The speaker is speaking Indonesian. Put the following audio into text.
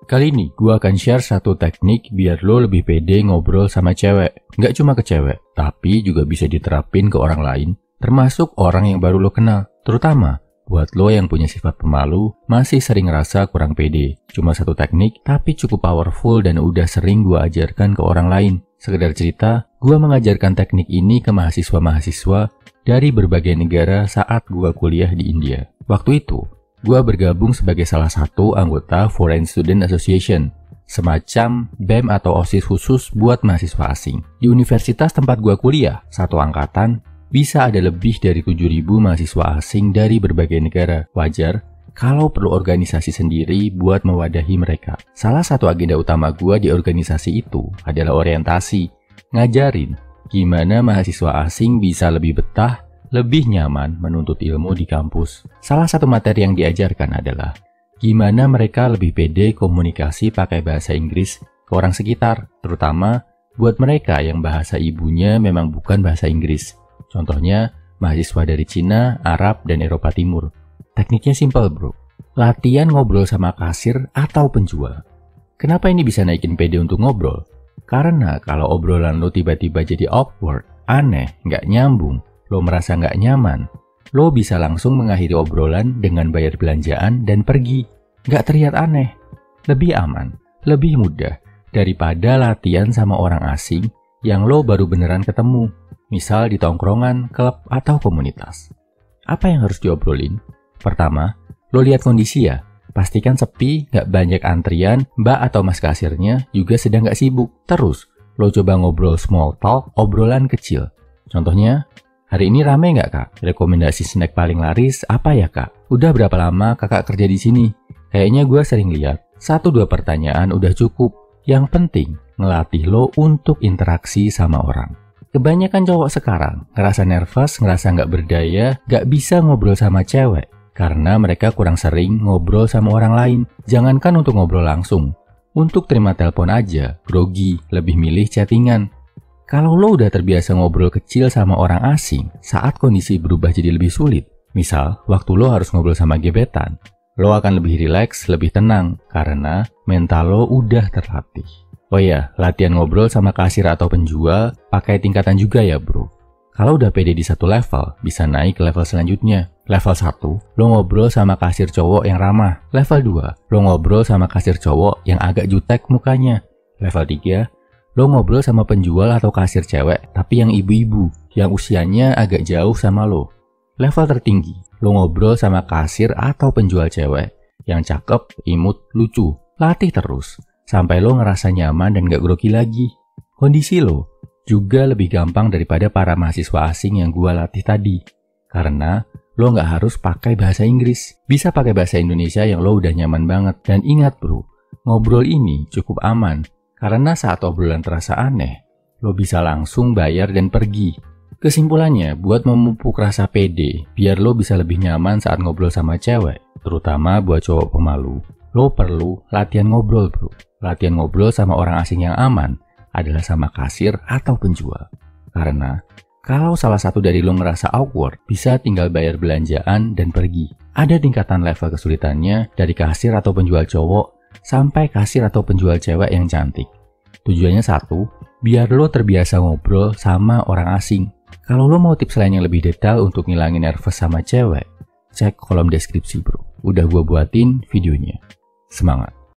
Kali ini gue akan share satu teknik biar lo lebih pede ngobrol sama cewek. Nggak cuma ke cewek, tapi juga bisa diterapin ke orang lain, termasuk orang yang baru lo kenal. Terutama buat lo yang punya sifat pemalu, masih sering ngerasa kurang pede. Cuma satu teknik, tapi cukup powerful dan udah sering gue ajarkan ke orang lain. Sekedar cerita, gue mengajarkan teknik ini ke mahasiswa-mahasiswa dari berbagai negara saat gue kuliah di India. Waktu itu, gue bergabung sebagai salah satu anggota Foreign Student Association, semacam BEM atau OSIS khusus buat mahasiswa asing. Di universitas tempat gue kuliah, satu angkatan, bisa ada lebih dari 7.000 mahasiswa asing dari berbagai negara. Wajar kalau perlu organisasi sendiri buat mewadahi mereka. Salah satu agenda utama gue di organisasi itu adalah orientasi, ngajarin gimana mahasiswa asing bisa lebih betah, lebih nyaman menuntut ilmu di kampus. Salah satu materi yang diajarkan adalah gimana mereka lebih pede komunikasi pakai bahasa Inggris ke orang sekitar, terutama buat mereka yang bahasa ibunya memang bukan bahasa Inggris. Contohnya, mahasiswa dari Cina, Arab, dan Eropa Timur. Tekniknya simpel bro, latihan ngobrol sama kasir atau penjual. Kenapa ini bisa naikin pede untuk ngobrol? Karena kalau obrolan lo tiba-tiba jadi awkward, aneh, nggak nyambung, lo merasa nggak nyaman, lo bisa langsung mengakhiri obrolan dengan bayar belanjaan dan pergi. Nggak terlihat aneh, lebih aman, lebih mudah daripada latihan sama orang asing yang lo baru beneran ketemu, misal di tongkrongan, klub, atau komunitas. Apa yang harus diobrolin? Pertama, lo lihat kondisi ya. Pastikan sepi, nggak banyak antrian, mbak atau mas kasirnya juga sedang nggak sibuk. Terus, lo coba ngobrol small talk, obrolan kecil. Contohnya, hari ini rame nggak kak? Rekomendasi snack paling laris apa ya kak? Udah berapa lama kakak kerja di sini? Kayaknya gue sering lihat. 1-2 pertanyaan udah cukup. Yang penting, ngelatih lo untuk interaksi sama orang. Kebanyakan cowok sekarang ngerasa nervous, ngerasa nggak berdaya, nggak bisa ngobrol sama cewek. Karena mereka kurang sering ngobrol sama orang lain. Jangankan untuk ngobrol langsung. Untuk terima telepon aja, grogi, lebih milih chattingan. Kalau lo udah terbiasa ngobrol kecil sama orang asing, saat kondisi berubah jadi lebih sulit, misal waktu lo harus ngobrol sama gebetan, lo akan lebih rileks, lebih tenang, karena mental lo udah terlatih. Oh ya, latihan ngobrol sama kasir atau penjual pakai tingkatan juga ya bro. Kalau udah pede di satu level, bisa naik ke level selanjutnya. Level 1, lo ngobrol sama kasir cowok yang ramah. Level 2, lo ngobrol sama kasir cowok yang agak jutek mukanya. Level 3, lo ngobrol sama penjual atau kasir cewek, tapi yang ibu-ibu, yang usianya agak jauh sama lo. Level tertinggi, lo ngobrol sama kasir atau penjual cewek, yang cakep, imut, lucu. Latih terus, sampai lo ngerasa nyaman dan gak grogi lagi. Kondisi lo juga lebih gampang daripada para mahasiswa asing yang gua latih tadi. Karena lo gak harus pakai bahasa Inggris, bisa pakai bahasa Indonesia yang lo udah nyaman banget. Dan ingat bro, ngobrol ini cukup aman. Karena saat obrolan terasa aneh, lo bisa langsung bayar dan pergi. Kesimpulannya, buat memupuk rasa pede, biar lo bisa lebih nyaman saat ngobrol sama cewek, terutama buat cowok pemalu, lo perlu latihan ngobrol bro. Latihan ngobrol sama orang asing yang aman adalah sama kasir atau penjual. Karena kalau salah satu dari lo ngerasa awkward, bisa tinggal bayar belanjaan dan pergi. Ada tingkatan level kesulitannya dari kasir atau penjual cowok sampai kasir atau penjual cewek yang cantik. Tujuannya satu, biar lo terbiasa ngobrol sama orang asing. Kalau lo mau tips lain yang lebih detail untuk ngilangin nervous sama cewek, cek kolom deskripsi bro. Udah gue buatin videonya. Semangat!